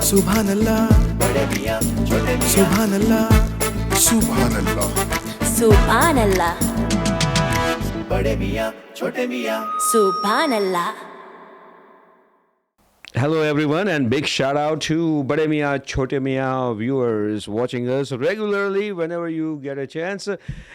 सुभान अल्लाह, बड़े मियां छोटे मियां, सुभान अल्लाह, सुभान अल्लाह, सुभान अल्लाह, बड़े मियां छोटे मियां। सुभान अल्लाह. Hello everyone and big shout out to Bade Miyaan Chhote Miyaan viewers watching us regularly whenever you get a chance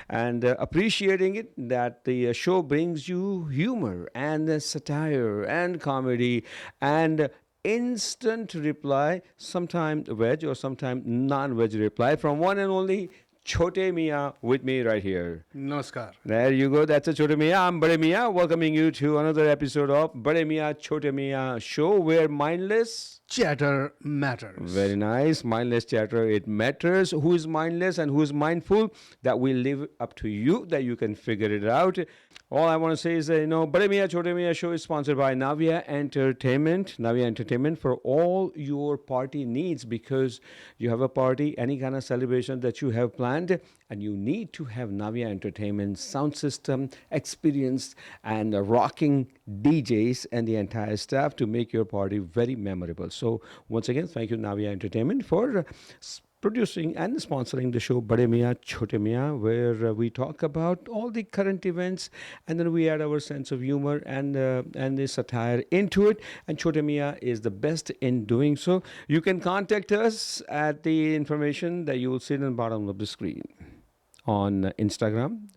and appreciating it that the show brings you humor and satire and comedy and instant reply, sometimes veg or sometimes non-veg reply from one and only Chhote Miyaan with me right here. Namaskar. There you go. That's a Chhote Miyaan. I'm Bade Miyaan, welcoming you to another episode of Bade Miyaan Chhote Miyaan show where mindless. Chatter matters. Very nice. Mindless chatter. It matters. Who is mindless and who is mindful? That will leave up to you, that you can figure it out. All I want to say is that, Bade Miyaan Chhote Miyaan show is sponsored by Navya Entertainment. Navya Entertainment for all your party needs, because you have a party, any kind of celebration that you have planned, and you need to have Navya Entertainment sound system, experienced and rocking DJs and the entire staff to make your party very memorable. So once again, thank you Navya Entertainment for producing and sponsoring the show Bade Miyaan Chhote Miyaan, where we talk about all the current events and then we add our sense of humor and the satire into it. And Chhote Miyaan is the best in doing so. You can contact us at the information that you will see in the bottom of the screen on Instagram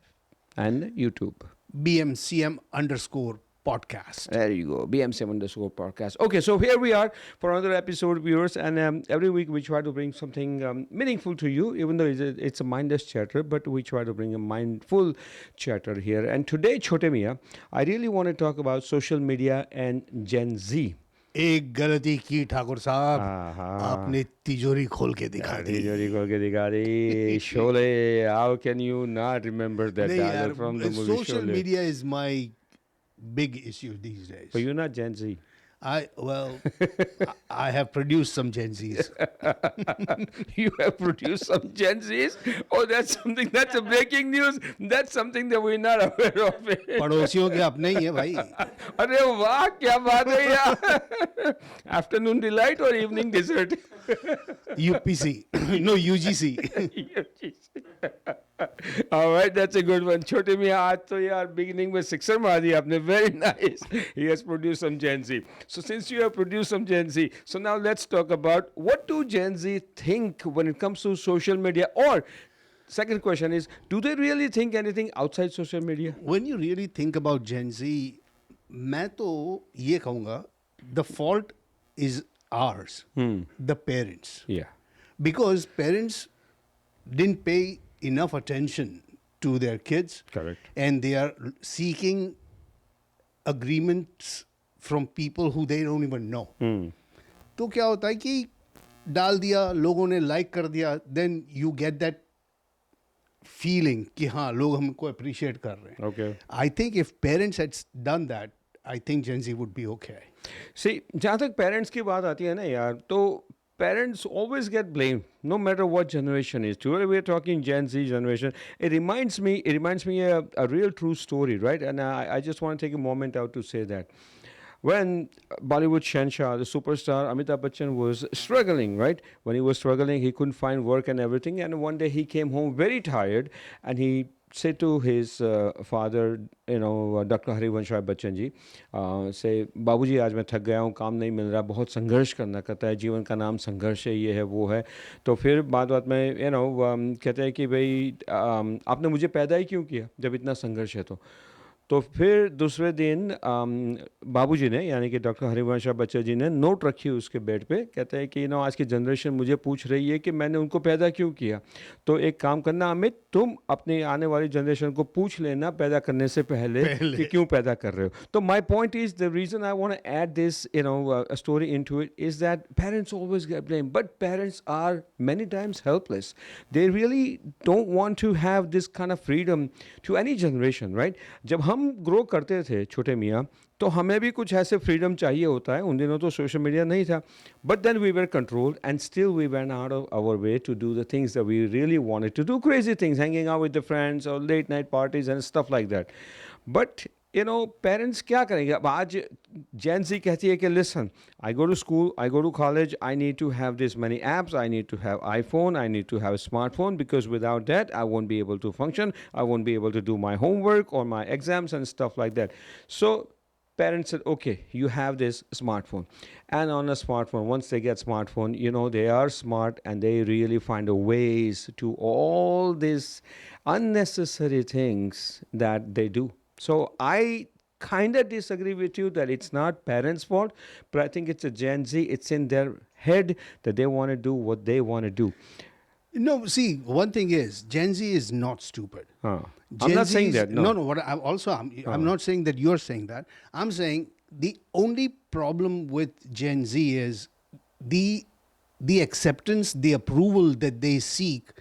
and YouTube. BMCM_podcast. There you go, BM7_podcast. Okay, so here we are for another episode, viewers, and every week we try to bring something meaningful to you, even though it's a mindless chatter, but we try to bring a mindful chatter here. And today, Chhote Miyaan, I really want to talk about social media and Gen Z. एक गलती की ठाकुर साहब, आपने तिजोरी खोल के दिखा दी. Sholay, how can you not remember that dialogue from the movie Social Sholay? media is my big issue these days. But you're not Gen Z. I have produced some Gen Zs. You have produced some Gen Zs? Oh, that's a breaking news. That's something that we're not aware of. पड़ोसियों के अपने ही है भाई. अरे वाह, क्या बात है यार. Afternoon delight or evening dessert? UPC. No, UGC. All right, that's a good one. Chhote Miyaan, आज तो यार beginning में sixer मार दिया आपने. Very nice. He has produced some Gen Z. So since you have produced some Gen Z, so now let's talk about what do Gen Z think when it comes to social media? Or second question is, do they really think anything outside social media? When you really think about Gen Z, मैं तो ये कहूँगा, the fault is ours, the parents. Yeah. Because parents didn't pay enough attention to their kids. Correct. And they are seeking agreements from people who they don't even know. तो क्या होता है कि डाल दिया, लोगों ने like कर दिया, then you get that feeling कि हाँ, लोग हमको appreciate कर रहे हैं. Okay. I think if parents had done that, I think Gen Z would be okay. See, जहाँ तक parents की बात आती है ना यार, तो parents always get blamed, no matter what generation is. Today we're talking Gen Z generation. It reminds me a real true story, right? And I just want to take a moment out to say that. When Bollywood Shansha, the superstar Amitabh Bachchan, was struggling, right? When he was struggling, he couldn't find work and everything. And one day he came home very tired and he said to his father, Dr. Harivansh Rai Bachchan ji, say, बाबूजी आज मैं थक गया हूँ, काम नहीं मिल रहा, बहुत संघर्ष करना कहता है, जीवन का नाम संघर्ष है, ये है वो है. तो फिर बात में कहते हैं कि भाई आपने मुझे पैदा ही क्यों किया जब इतना संघर्ष है. तो फिर दूसरे दिन बाबूजी ने, यानी कि डॉक्टर हरिवंश बच्चन जी ने नोट रखी उसके बेड पे. कहते हैं कि आज की जनरेशन मुझे पूछ रही है कि मैंने उनको पैदा क्यों किया. तो एक काम करना अमित, तुम अपने आने वाली जनरेशन को पूछ लेना पैदा करने से पहले कि क्यों पैदा कर रहे हो. तो my point is, the reason I want to add this story into it is that parents always get blame, but parents are many times helpless. They really don't want to have this kind of freedom to any generation, right? जब हम grow करते थे छोटे मियाँ, तो हमें भी कुछ ऐसे फ्रीडम चाहिए होता है. उन दिनों तो सोशल मीडिया नहीं था, but then we were controlled and still we went out of our way to do the things that we really wanted to do, crazy things, hanging out with the friends और late night parties and stuff like that. But parents क्या करेंगे अब आज Gen Z कहती है कि listen, I go to school, I go to college, I need to have this many apps, I need to have iPhone, I need to have a smartphone because without that I won't be able to function, I won't be able to do my homework or my exams and stuff like that. So parents said, okay, you have this smartphone, and on a smartphone, once they get smartphone, they are smart and they really find a ways to all these unnecessary things that they do. So I kind of disagree with you that it's not parents' fault, but I think it's a Gen Z. It's in their head that they want to do what they want to do. No, see, one thing is, Gen Z is not stupid. I'm Gen not Z saying is- that. No. No. I'm not saying that you're saying that. I'm saying the only problem with Gen Z is the acceptance, the approval that they seek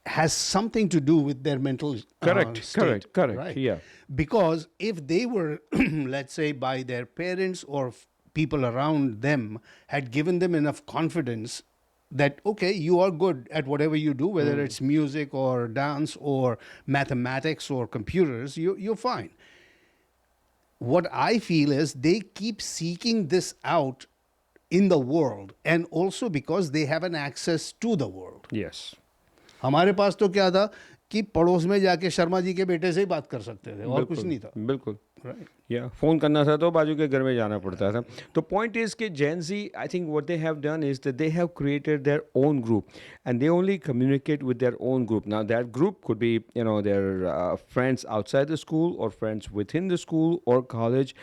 has something to do with their mental Correct, state, correct, right? yeah. Because if they were, let's say, by their parents or people around them had given them enough confidence that, okay, you are good at whatever you do, whether it's music or dance or mathematics or computers, you're fine. What I feel is they keep seeking this out in the world, and also because they have an access to the world. Yes. हमारे पास तो क्या था कि पड़ोस में जाके शर्मा जी के बेटे से ही बात कर सकते थे और कुछ नहीं था. बिल्कुल. Right. या फोन करना था तो बाजू के घर में जाना पड़ता था. तो पॉइंट इज कि Gen Z, I think what they have done is that they have created their own group and they only communicate with their own group. Now that group could be their friends outside the school or friends within the school or college,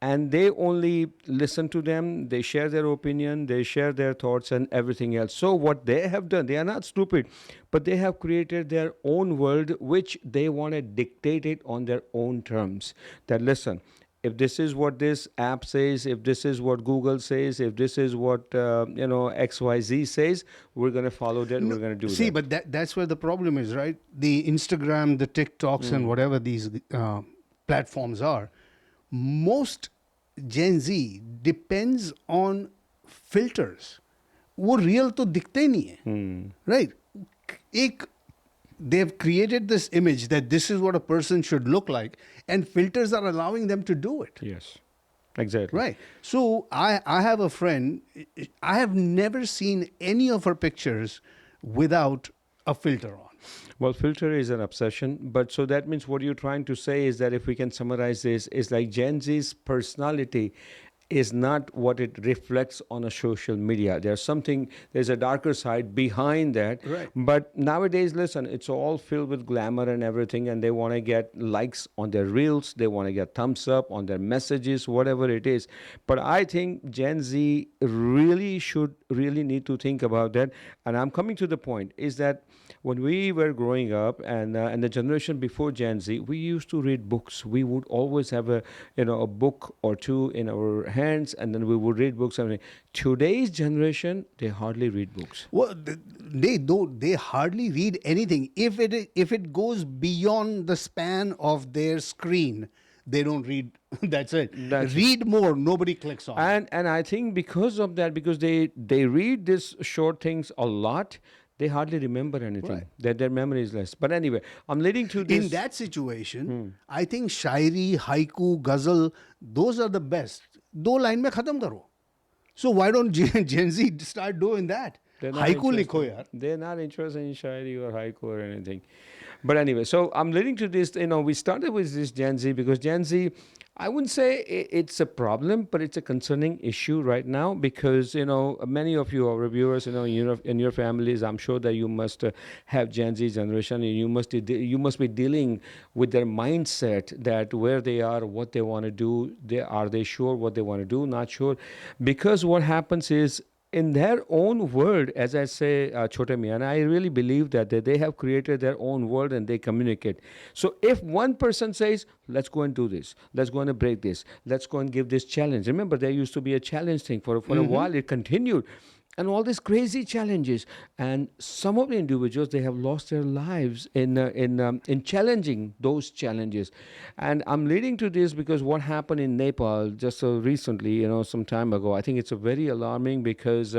and they only listen to them, they share their opinion, they share their thoughts and everything else. So what they have done, they are not stupid, but they have created their own world which they want to dictate it on their own terms. That listen, if this is what this app says, if this is what Google says, if this is what XYZ says, we're going to follow that, we're going to do See, that. but that's where the problem is, right? The Instagram, the TikToks, and whatever these platforms are, most Gen Z depends on filters. वो real तो दिखते नहीं है, right? They've created this image that this is what a person should look like, and filters are allowing them to do it. Yes, exactly. Right. So I have a friend, I have never seen any of her pictures without a filter on. Well, filter is an obsession, but so that means what you're trying to say is that if we can summarize this, is like Gen Z's personality is not what it reflects on a social media. There's a darker side behind that. Right. But nowadays, listen, it's all filled with glamour and everything, and they want to get likes on their reels, they want to get thumbs up on their messages, whatever it is. But I think Gen Z really need to think about that. And I'm coming to the point is that when we were growing up and the generation before Gen Z, we used to read books. We would always have a book or two in our hands, and then we would read books. Today's generation, they hardly read books. Well, they hardly read anything. If it goes beyond the span of their screen, they don't read. That's it. Read more. Nobody clicks on. And I think because of that, because they read these short things a lot, they hardly remember anything. Right. Their memory is less. But anyway, I'm leading to this. In that situation, I think shairi, haiku, ghazal, those are the best. दो line में खत्म करो. So why don't Gen Z start doing that? Haiku likho yaar. They're not interested in shairi or haiku or anything. But anyway, so I'm leading to this. We started with this Gen Z because Gen Z, I wouldn't say it's a problem, but it's a concerning issue right now because many of you are reviewers. In your families, I'm sure that you must have Gen Z generation, and you must be dealing with their mindset that where they are, what they want to do. Are they sure what they want to do? Not sure, because what happens is, in their own world, as I say, Chhote Miyaan, I really believe that they have created their own world and they communicate. So if one person says, let's go and do this, let's go and break this, let's go and give this challenge. Remember, there used to be a challenge thing for a while. It continued. and all these crazy challenges. And some of the individuals, they have lost their lives in challenging those challenges. And I'm leading to this because what happened in Nepal just so recently, some time ago, I think it's a very alarming because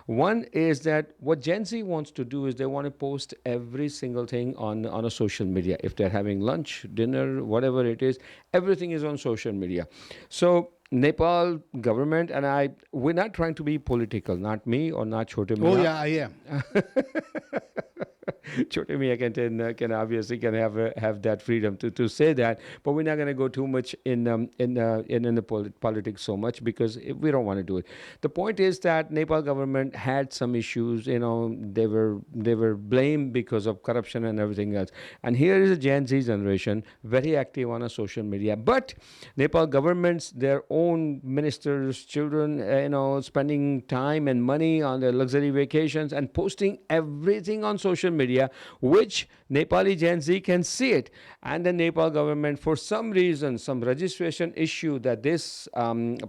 one is that what Gen Z wants to do is they want to post every single thing on a social media. If they're having lunch, dinner, whatever it is, everything is on social media. So Nepal government and we're not trying to be political, not me or not Chhote Oh Miyaan. yeah, I am. Chhote Miyaan can obviously can have that freedom to say that, but we're not going to go too much in the politics so much because we don't want to do it. The point is that Nepal government had some issues. They were blamed because of corruption and everything else. And here is a Gen Z generation very active on a social media, but Nepal governments, their own ministers, children, spending time and money on their luxury vacations and posting everything on social media, which Nepali Gen Z can see it. And the Nepal government, for some reason, some registration issue that this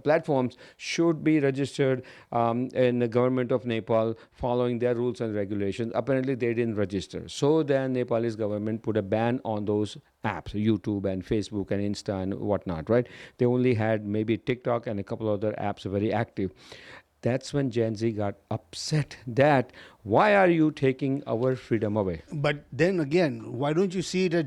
platforms should be registered in the government of Nepal following their rules and regulations. Apparently, they didn't register. So then Nepalese government put a ban on those apps, YouTube and Facebook and Insta and whatnot, right? They only had maybe TikTok and a couple other apps very active. That's when Gen Z got upset that why are you taking our freedom away? But then again, why don't you see it at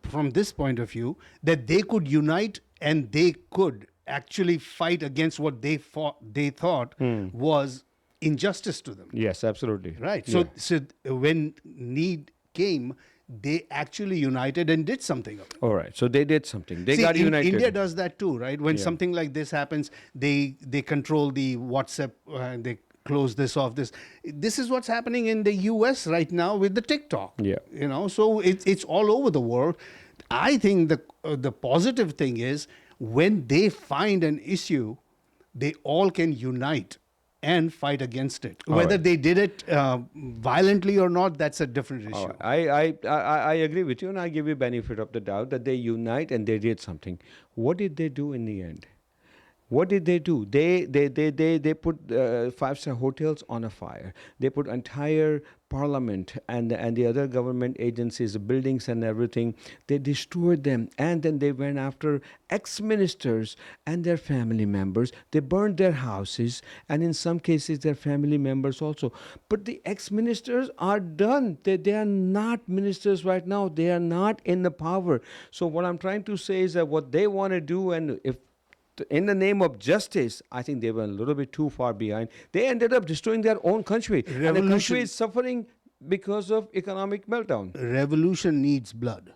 from this point of view, that they could unite and they could actually fight against what they thought was injustice to them, Yes, absolutely. right? Yeah. So when need came, they actually united and did something of it. All right. So they did something. They See, got united. India does that too, right? When Yeah. something like this happens, they control the WhatsApp, they close this off. This is what's happening in the US right now with the TikTok. Yeah. So it's all over the world. I think the positive thing is when they find an issue, they all can unite and fight against it. All Whether right. they did it violently or not, that's a different issue. All right. I agree with you, and I give you benefit of the doubt that they unite and they did something. What did they do in the end? What did they do? They put 5-star hotels on a fire. They put entire parliament and the other government agencies, buildings and everything. They destroyed them, and then they went after ex-ministers and their family members. They burned their houses, and in some cases their family members also. But the ex-ministers are done. They are not ministers right now. They are not in the power. So what I'm trying to say is that what they want to do, and if in the name of justice, I think they were a little bit too far behind. They ended up destroying their own country. And the Revolution. country is suffering because of economic meltdown. Revolution needs blood.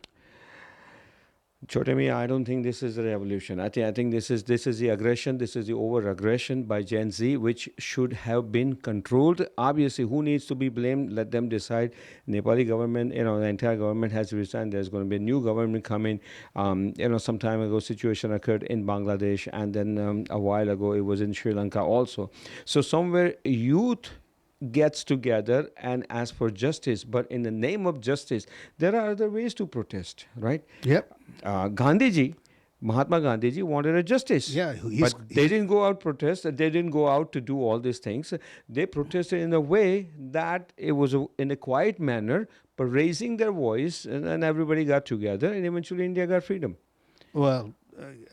Chhote Miyaan, I don't think this is a revolution. I think this is the aggression. This is the over-aggression by Gen Z, which should have been controlled. Obviously, who needs to be blamed? Let them decide. Nepali government, the entire government has resigned. There's going to be a new government coming. Some time ago, situation occurred in Bangladesh, and then a while ago, it was in Sri Lanka also. So somewhere, youth gets together and asks for justice, but in the name of justice, there are other ways to protest, right? Yep. Mahatma Gandhi wanted a justice. Yeah, but they didn't go out protest. They didn't go out to do all these things. They protested in a way that it was in a quiet manner, but raising their voice, and everybody got together, and eventually India got freedom. Well,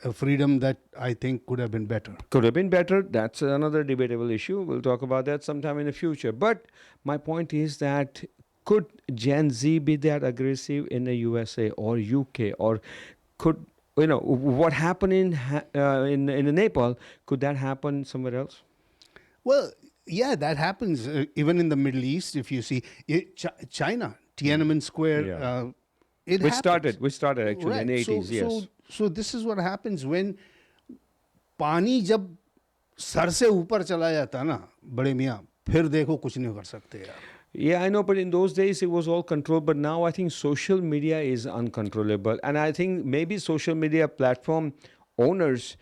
a freedom that I think could have been better. Could have been better. That's another debatable issue. We'll talk about that sometime in the future. But my point is that could Gen Z be that aggressive in the USA or UK, or could what happened in Nepal? Could that happen somewhere else? Well, yeah, that happens even in the Middle East. If you see China, Tiananmen Square, Yeah. it We happens. started actually in the Right. 80s. Yes. So this is what happens when पानी जब sir से ऊपर चला जाता ना बड़े मियाँ, फिर देखो कुछ नहीं कर सकते यार. Yeah, I know, but in those days it was all controlled. But now I think social media is uncontrollable. And I think maybe social media platform owners,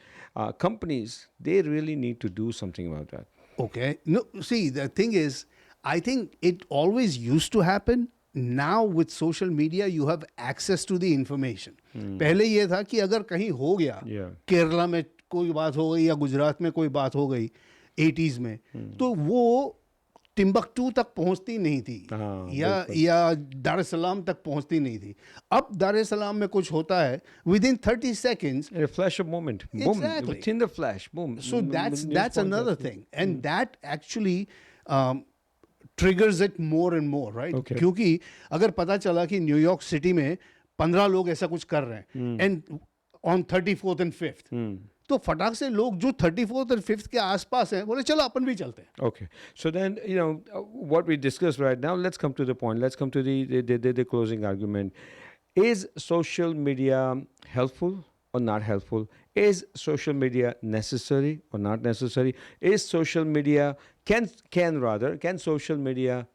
companies, they really need to do something about that. Okay. No, see, the thing is, I think it always used to happen. Now with social media, you have access to the information. पहले ये था कि अगर कहीं हो गया, Yeah. Kerala में कोई बात हो गई या गुजरात में कोई बात हो गई 80s में, तो वो टिम्बकटू तक पहुंचती नहीं थी, हाँ, या दार es Salaam तक पहुंचती नहीं थी. अब दार es Salaam में कुछ होता है, within 30 seconds. In a flash of moment. Boom. Exactly. Within the flash. Boom. So that's News another point. thing, and that actually triggers it more and more, right? Okay. क्योंकि अगर पता चला कि New York city में 15 लोग ऐसा कुछ कर रहे हैं, and on 34th and 5th, तो फटाक से लोग जो 34th and 5th के आसपास हैं बोले चलो अपन भी चलते हैं. Okay. So then, what we discussed right now, let's come to the point. Let's come to the closing argument. Is social media helpful or not helpful? Is social media necessary or not necessary? Is social media, can social media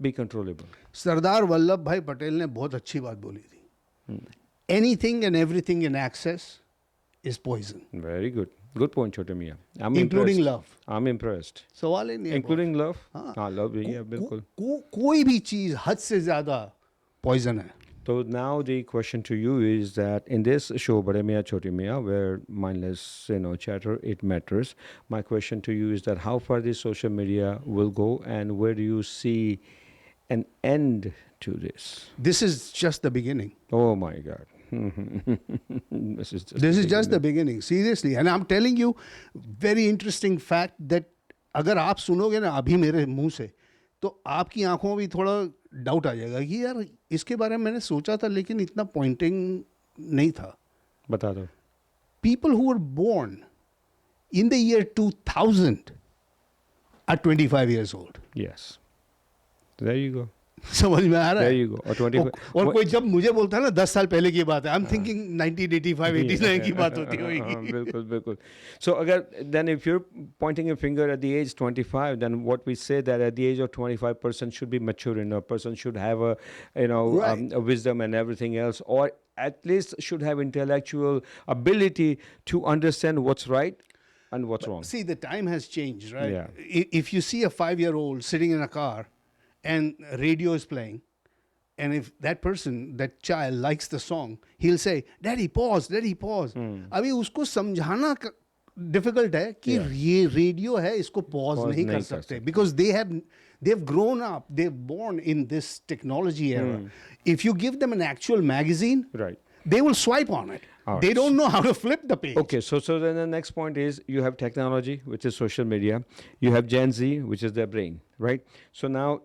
be controllable? Sardar Vallabh भाई पटेल ने बहुत अच्छी बात बोली थी. Anything and everything in access is poison. Very good. Good point, Chhote Miyaan. I'm Including impressed. love. I'm impressed. सवाल ही नहीं है. Including love? हाँ. हाँ, love, yeah, बिल्कुल. कोई भी चीज हद से ज्यादा poison है. So now the question to you is that in this show, Bade Miyaan Chhote Miyaan, where mindless, chatter, it matters. My question to you is that how far this social media will go, and where do you see an end to this? This is just the beginning. Oh my God. This is just the beginning. Seriously. And I'm telling you, very interesting fact that अगर आप सुनोगे ना अभी मेरे मुंह से, तो आपकी आंखों में भी थोड़ा डाउट आ जाएगा कि यार इसके बारे में मैंने सोचा था लेकिन इतना पॉइंटिंग नहीं था. बता दो. People who were born in the year 2000 are 25 years old. Yes. There you go. समझ में आ रहा है. There you go. Or 25. और कोई जब मुझे बोलता है ना 10 साल पहले की बात है, I'm thinking 1985, 89 की बात होती होगी. बिल्कुल बिल्कुल. So then if you're pointing a finger at the age 25, then what we say that at the age of 25, person should be mature enough, person should have a wisdom and everything else, or at least should have intellectual ability to understand what's right and what's wrong. See, the time has changed, right? Yeah. If you see a 5-year-old sitting in a car and radio is playing, and if that person, that child likes the song, he'll say, Daddy, pause, Daddy, pause. अभी उसको समझाना difficult है कि ये radio है, इसको pause नहीं कर सकते, because they've grown up, they're born in this technology era. If you give them an actual magazine, Right. they will swipe on it. All They right. don't know how to flip the page. Okay, so then the next point is you have technology, which is social media. You have Gen Z, which is their brain, right? So now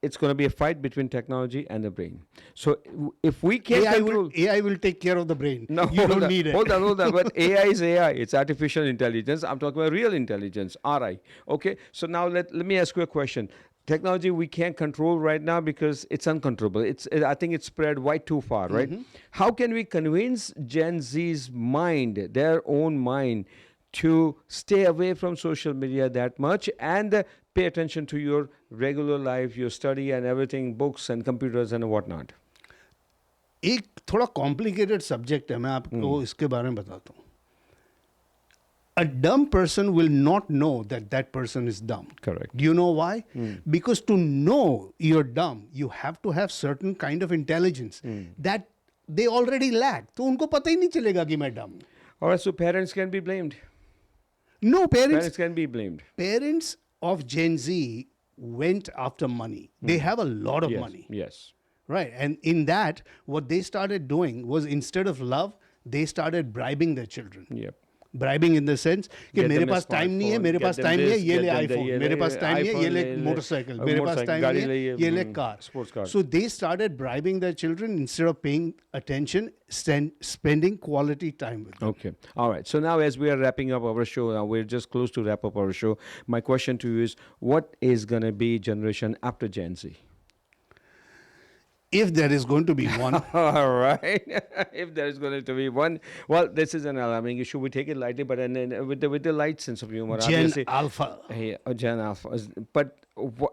it's going to be a fight between technology and the brain. So if we can't control... AI will take care of the brain. No, you don't need it. Hold on. But AI is AI. It's artificial intelligence. I'm talking about real intelligence, RI. Okay, so now let me ask you a question. Technology we can't control right now because it's uncontrollable. I think it's spread way too far, right? How can we convince Gen Z's mind, their own mind, to stay away from social media that much and pay attention to your regular life, your study and everything, books and computers and whatnot? एक थोड़ा complicated subject है, मैं आपको इसके बारे में बताता हूँ. A dumb person will not know that person is dumb. Correct. Do you know why? Because to know you're dumb, you have to have certain kind of intelligence that they already lack. तो उनको पता ही नहीं चलेगा कि मैं dumb हूँ. All right, so parents can be blamed. No, Parents can be blamed. Parents of Gen Z went after money. They have a lot of money. Yes. Right. And in that, what they started doing was instead of love, they started bribing their children. Yep. Bribing in the sense कि Get मेरे them a pass time नहीं है, smartphone, मेरे get पास them time नहीं है, this, ये get ले them that, iPhone, ये मेरे ले पास टाइम नहीं है, ये iPhone, ले ले मोटरसाइकिल, मेरे पास टाइम गाड़ी नहीं ले, है, ये ले car. sports car. So they started bribing their children instead of paying attention, spending quality time with them. Okay. All right. So now as we are wrapping up our show, now we're just close to wrap up our show. My question to you is, what is going to be generation after Gen Z? If there is going to be one. All right. If there is going to be one, well, this is an alarming issue. We take it lightly, but then with the light sense of humor. Gen obviously. Alpha. Hey, Gen Alpha. But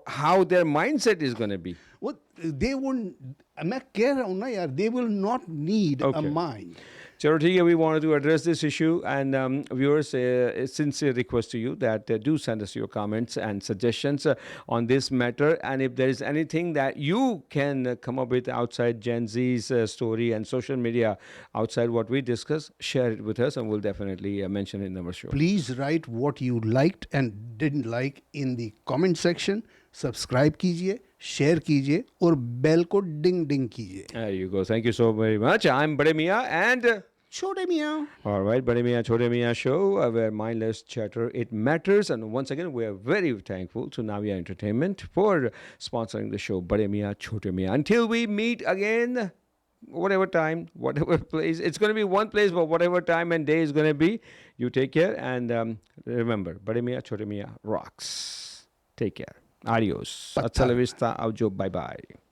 how their mindset is going to be? What they won't. मैं कह रहा हूँ ना यार, they will not need a mind. Chalo, theek hai, we wanted to address this issue, and viewers, a sincere request to you that do send us your comments and suggestions on this matter. And if there is anything that you can come up with outside Gen Z's story and social media, outside what we discuss, share it with us, and we'll definitely mention it in our show. Please write what you liked and didn't like in the comment section. Subscribe कीजिए, share कीजिए और bell को डिंग डिंग कीजिए. There you go. Thank you so very much. I'm Bade Miyaan and छोटे मियाँ. all right, Bade Miyaan Chhote Miyaan show where mindless chatter it matters. And once again, we are very thankful to Navia Entertainment for sponsoring the show Bade Miyaan Chhote Miyaan. Until we meet again, whatever time, whatever place, it's going to be one place, but whatever time and day is going to be. You take care and remember, Bade Miyaan Chhote Miyaan rocks. Take care. Adios. Hasta la vista. Aujo. Bye bye.